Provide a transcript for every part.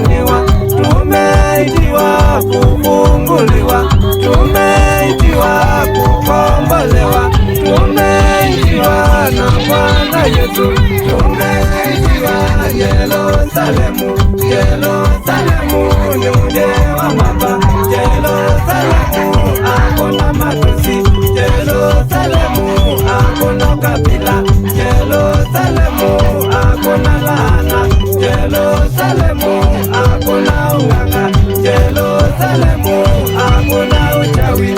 kulaaniwa, tumeitiwa kufunguliwa, tumeitiwa kukombolewa, tumeitiwa na Bwana Yesu, tumeitiwa Yerusalemu. Yerusalemu ni mji wa Baba, Yerusalemu hakuna matusi, Yerusalemu hakuna kabila, Yerusalemu hakuna laana, Yerusalemu hakuna unganga, Yerusalemu hakuna uchawi.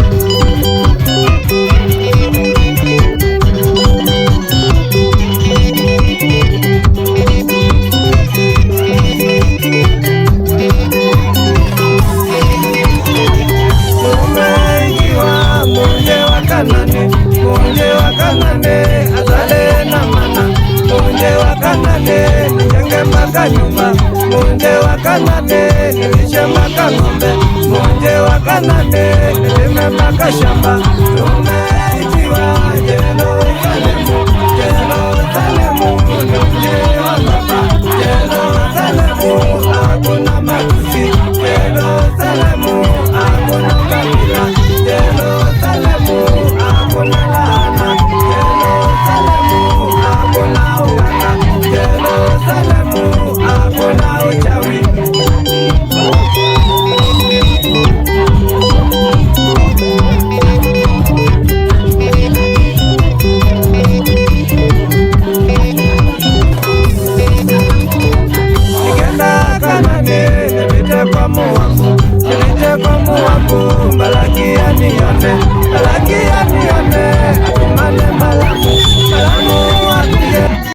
Munje wa Kanane azale na mana, munje wa Kanane nijenge mpaka nyumba, munje wa Kanane nilishe mpaka ng'ombe, munje wa Kanane nilime mpaka shamba. Tumeitiwa Yerusalemu, Yerusalemu ni mji wa Baba, Yerusalemu hakuna matusi, Yerusalemu hakuna kabila, Yerusalemu hakuna laana, Yerusalemu hakuna uganga, Yerusalemu hakuna uchawi. Nikenda Kanani nipite kwa Moabu, nipite kwa Moabu, Balaki anione.